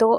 2